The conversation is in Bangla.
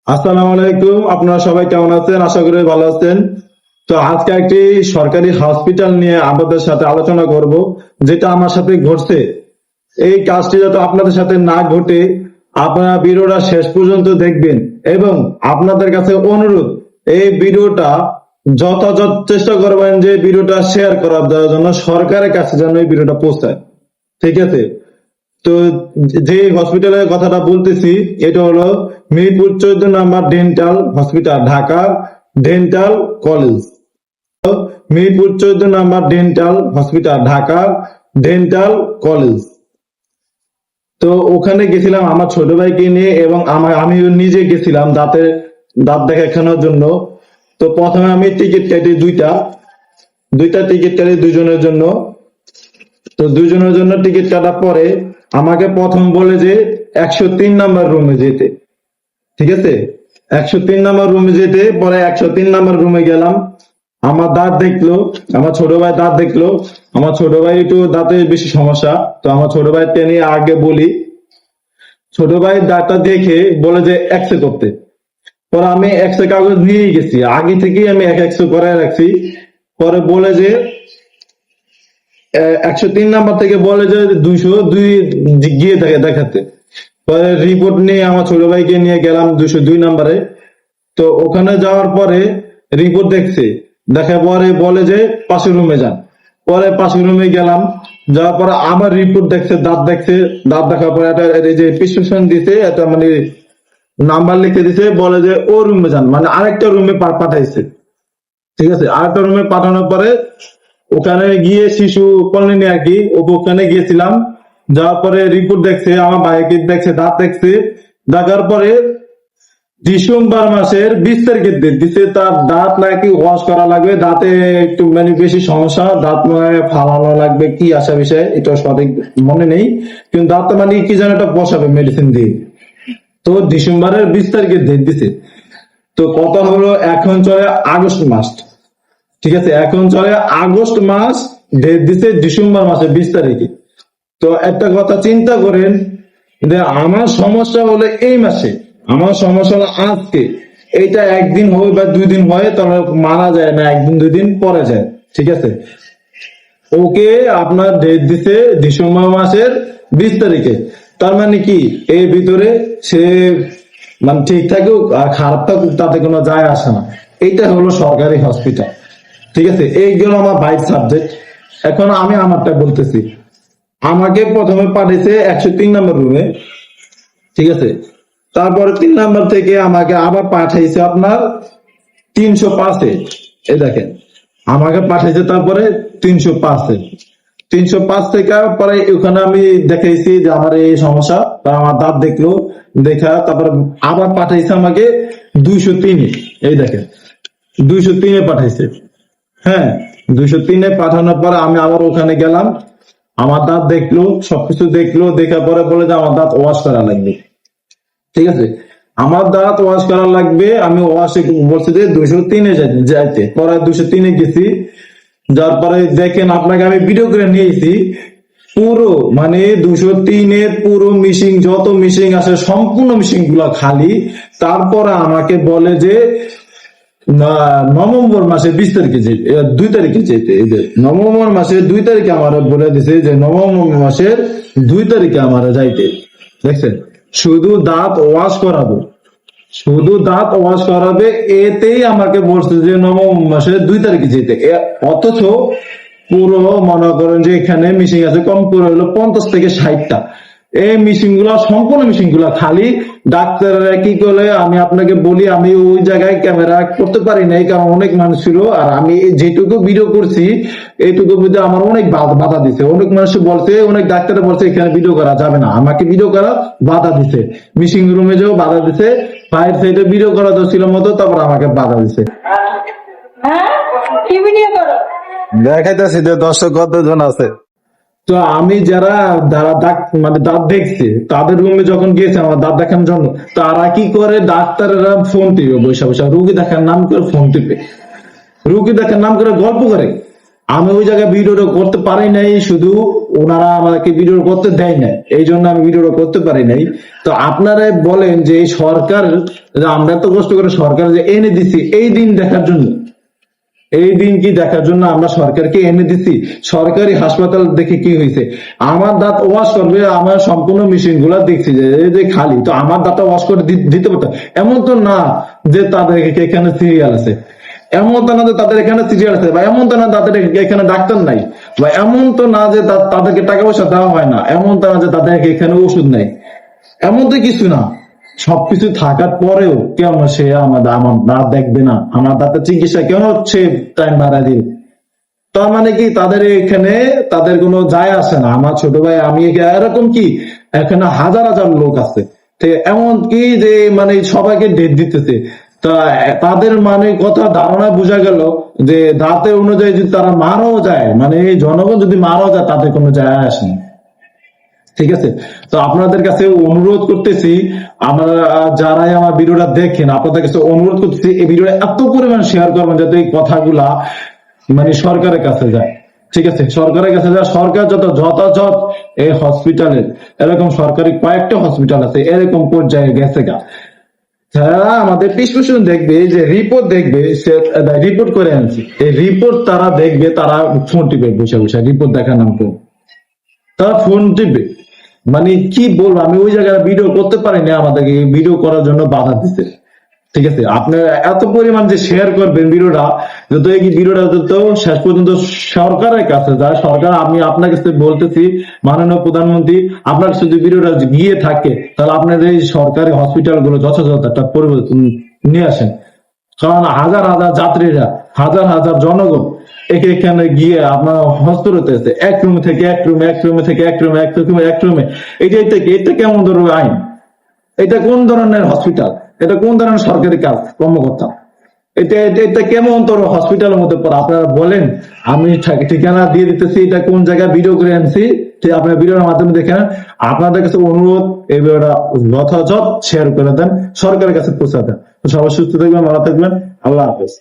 আসসালামু আলাইকুম। আপনারা সবাই কেমন আছেন? আশা করি ভালো আছেন। তো আজকে একটি সরকারি হসপিটাল নিয়ে আপনাদের সাথে আলোচনা করব, যেটা আমার সাথে ঘটছে। এই কাজটি যাতে আপনাদের সাথে না ঘটে, আপনারা ভিডিওটা শেষ পর্যন্ত দেখবেন এবং আপনাদের কাছে অনুরোধ, এই ভিডিওটা যথাযথ চেষ্টা করবেন যে ভিডিওটা শেয়ার করার জন্য, সরকারের কাছে যেন এই ভিডিওটা পৌঁছায়। ঠিক আছে? তো যে হসপিটালের কথাটা বলতেছি, এটা হলো Mirpur 14 number dental hospital, Dhaka dental college. Mirpur 14 number dental hospital, Dhaka dental college. তো ওখানে গেছিলাম আমার ছোট ভাইকে নিয়ে এবং আমি নিজে গেছিলাম দাঁত দেখানোর জন্য। তো প্রথমে আমি টিকিট কাটি দুইটা টিকিট কাটি দুজনের জন্য। তো দুজনের জন্য টিকিট কাটার পরে আমাকে প্রথম বলে যে 103 নম্বর রুমে যেতে। ঠিক আছে, 103 নম্বর রুমে যেতে। পরে 103 নম্বর রুমে গেলাম। আমার দাঁত দেখলো, আমার ছোট ভাই দাঁত দেখলো। আমার ছোট ভাই একটু দাঁতে বেশি সমস্যা, তো আমার ছোট ভাই নিয়ে আগে বলি। ছোট ভাই দাঁতটা দেখে বলে যে এক্সরে করতে। পরে আমি এক্সরে কাগজ নিয়ে গেছি, আগে থেকেই আমি এক্সরে করায় রাখছি। পরে বলে যে 103 নম্বর থেকে বলে যে 202 গিয়ে দেখাতে। পরে রিপোর্ট নিয়ে আমার ছোট ভাইকে নিয়ে গেলাম 202 নম্বরে। তো ওখানে যাওয়ার পরে রিপোর্ট দেখার পরে বলে যে পাশের রুমে যান। পরে পাশের রুমে গেলাম, যাওয়ার পরে আবার রিপোর্ট দাঁত দেখার পরে একটা এই যে প্রেসক্রিপশন দিছে, একটা মানে নাম্বার লিখে দিছে, বলে যে ও রুমে যান, মানে আরেকটা রুমে পাঠাইছে। ঠিক আছে, আরেকটা রুমে পাঠানোর পরে ওখানে গিয়ে শিশু কলোনি আর কি, ওখানে গিয়েছিলাম। যাওয়ার পরে রিপোর্ট আমার ভাইকে দাঁত দেখার পরে ডিসেম্বর মাসের 20 তারিখে ডেট দিছে। তার দাঁত নাকি ওয়াশ করা লাগবে, দাঁতে একটু মানে বেশি সমস্যা, দাঁত মানে ফালানো লাগবে, কি আসা বিষয় এটা সঠিক মনে নেই, কিন্তু দাঁত মানে কি যেন একটা বসাবে মেডিসিন দিয়ে। তো ডিসেম্বরের 20 তারিখে ডেট দিছে। তো কথা হলো এখন চলে আগস্ট মাস। ঠিক আছে, এখন চলে আগস্ট মাস, ডেট দিছে ডিসেম্বর মাসের 20 তারিখে। তো একটা কথা চিন্তা করেন যে আমার সমস্যা হলো এই মাসে, আমার সমস্যা হলো আজকে, এইটা একদিন হয় বা 2 দিন হয় তাহলে মানা যায় না, একদিন 2 দিন পরে যায়। ঠিক আছে, ওকে আপনার ডেট দিছে ডিসেম্বর মাসের 20 তারিখে। তার মানে কি এর ভিতরে সে মানে ঠিক থাকুক আর খারাপ থাকুক তাতে কোনো যায় আসে না। এইটা হলো সরকারি হসপিটাল। ঠিক আছে, এইগুলো আমার বাইক সাবজেক্ট। এখন আমি আমারটা বলতেছি। আমাকে প্রথমে পাঠিয়েছে 103 নম্বর রুমে। ঠিক আছে, তারপরে 3 নম্বর থেকে আমাকে আবার পাঠাইছে আপনার 305-এ। এই দেখেন, আমাকে পাঠাইছে তারপরে 305-এ। 305 থেকে পরে ওখানে আমি দেখাইছি যে আমার এই সমস্যা, আমার দাঁত তারপরে আবার পাঠাইছে আমাকে 203-এ। এই দেখেন, 203-এ পাঠাইছে। হ্যাঁ, 203-এ পাঠানোর পরে আমি আবার ওখানে গেলাম। আমার দাঁত সবকিছু দেখার পরে বলে যে আমার দাঁত ওয়াশ করা লাগবে। ঠিক আছে, আমার দাঁত ওয়াশ করা লাগবে। আমি ওয়াশে বলছি যে 203-এ যাইতে। পরে 203-এ গেছি। যার পরে দেখেন, আপনাকে আমি ভিডিও করে নিয়েছি পুরো মানে 203-এর পুরো মিশিং, যত মিশিং আছে সম্পূর্ণ মিশিং গুলা খালি। তারপরে আমাকে বলে যে নভেম্বর মাসের 20 তারিখে যেতে, 2 তারিখে যেতে। এই যে নভেম্বর মাসের 2 তারিখে আমার বলে দিছে যে নভেম্বর মাসের 2 তারিখে আমার যাইতে। দেখছেন, শুধু দাঁত ওয়াশ করাবো, শুধু দাঁত ওয়াশ করাবে, এতেই আমাকে বলছে যে নভেম্বর মাসের 2 তারিখে যেতে। অথচ পুরো মনে করেন যে এখানে মিশিং আছে কম করে হলো 50 থেকে 60টা। এই মিশিং গুলা সম্পূর্ণ মিশিং গুলা খালি। ডাক্তাররা কি করে আমি আপনাকে বলি, আমি ওই জায়গায় ক্যামেরা করতে পারি নাই, কারণ অনেক মানুষ ছিল। আর আমি যেটুকু ভিডিও করছি এইটুকু মধ্যে আমার অনেক বাধা দিছে। অনেক মানুষ বলছে, অনেক ডাক্তার বলছে এখানে ভিডিও করা যাবে না, আমাকে ভিডিও করা বাধা দিছে। মিশিং রুমে যেও বাধা দিছে, ফায়ার সাইডে ভিডিও করা তো ছিল মতো, তারপর আমাকে বাধা দিছে। দেখাইতেছি যে দর্শক কতজন আছে। তো আমি যারা দাঁত দেখছে তাদের রুমে যখন গিয়েছে আমার দাঁত দেখানোর জন্য, তারা কি করে, ডাক্তারেরা ফোন টিপে বসে বসে রুগী দেখার নাম করে ফোন টিপে, রুগী দেখার নাম করে গল্প করে। আমি ওই জায়গায় ভিডিওটা করতে পারি নাই, শুধু ওনারা আমাকে ভিডিও করতে দেয় না, এই জন্য আমি ভিডিও করতে পারি নাই। তো আপনারা বলেন যে এই সরকার, যে আমরা তো কষ্ট করে সরকার যে এনে দিছি এই দিন দেখার জন্য, এই দিন কি দেখার জন্য আমরা সরকারকে এনে দিছি? সরকারি হাসপাতাল দেখে কি হয়েছে? আমার দাঁত ওয়াশ করবে, আমার সম্পূর্ণ মেশিন গুলা দেখছি যে এই যে খালি, তো আমার দাঁতটা ওয়াশ করে দিতে পারতো। এমন তো না যে তাদের এখানে সিরিয়াল আছে, এমন তো না যে তাদের এখানে সিরিয়াল আছে, বা এমন তো না তাদের এখানে ডাক্তার নাই, বা এমন তো না যে তাদেরকে টাকা পয়সা দেওয়া হয় না, এমন তো না যে তাদের এখানে ওষুধ নাই, এমন তো কিছু না। সবকিছু থাকার পরেও কেন সে আমার দাঁত দেখবে না? আমার দাঁতের চিকিৎসা কেন সে টাইম বাড়া দিবে? তার মানে কি তাদের এখানে তাদের কোনো যায় আসে না? আমার ছোট ভাই, আমি এরকম কি এখানে হাজার হাজার লোক আছে, তো এমন কি যে মানে সবাইকে ডেট দিতেছে। তা তাদের মানে কথা ধারণা বোঝা গেল যে দাঁতের অনুযায়ী যদি তারা মারাও যায়, মানে এই জনগণ যদি মারাও যায়, তাদের কোনো যায় আসে না। ঠিক আছে, তো আপনাদের কাছে অনুরোধ করতেছি, আপনারা যারাই আমার ভিডিওটা দেখেন, আপনাদের কাছে অনুরোধ করতেছি এই ভিডিওটা এত পরিমাণ শেয়ার করবেন যাতে এই কথাগুলা মানে সরকারের কাছে যায়। ঠিক আছে, সরকারের কাছে যায়, সরকার যত যথাযথ এই হসপিটালের, এরকম সরকারি কয়েকটা হসপিটাল আছে এরকম পর্যায়ে গেছে গা, যারা আমাদের প্রিসক্রিপশন দেখবে, যে রিপোর্ট দেখবে, সে রিপোর্ট করে আনছি, এই রিপোর্ট তারা দেখবে, তারা ফোন টিপে বসে বসে রিপোর্ট দেখার নাম করে তারা ফোন টিপবে। মানে কি বলবো, আমি ওই জায়গায় ভিডিও করতে পারিনি, আমাদেরকে ভিডিও করার জন্য বাধা দিতে। ঠিক আছে, আপনারা এত পরিমাণ যে শেয়ার করবেন ভিডিওটা, যত এই ভিডিওটা যত শেষ পর্যন্ত সরকারের কাছে যায়, সরকার, আমি আপনার কাছে বলতেছি মাননীয় প্রধানমন্ত্রী, আপনার কাছে যদি ভিডিওটা গিয়ে থাকে, তাহলে আপনার এই সরকারি হসপিটাল গুলো যথাযথ একটা পরিবর্তন নিয়ে আসেন। কারণ হাজার হাজার যাত্রীরা, হাজার হাজার জনগণ এখানে গিয়ে আপনার হসপিটাল আছে, এক রুম থেকে এক রুমে, এক রুমে থেকে এক রুমে, এক রুমে এক রুমে, এটা কেমন ধরনের আইন? এটা কোন ধরনের হসপিটাল? এটা কোন ধরনের সরকারি কাজ কর্মকর্তা? এটা কেমন তোর হসপিটালের মধ্যে পড়ে? আপনারা বলেন, আমি ঠিকানা দিয়ে দিতেছি, এটা কোন জায়গায় ভিডিও করে আনছি, ঠিক আপনার ভিডিওর মাধ্যমে দেখেন। আপনাদের কাছে অনুরোধ, এই ভিডিওটা যথাযথ শেয়ার করে দেন, সরকারের কাছে পৌঁছে দেন। তো সবাই সুস্থ থাকবেন, ভালো থাকবেন, আল্লাহ হাফেজ।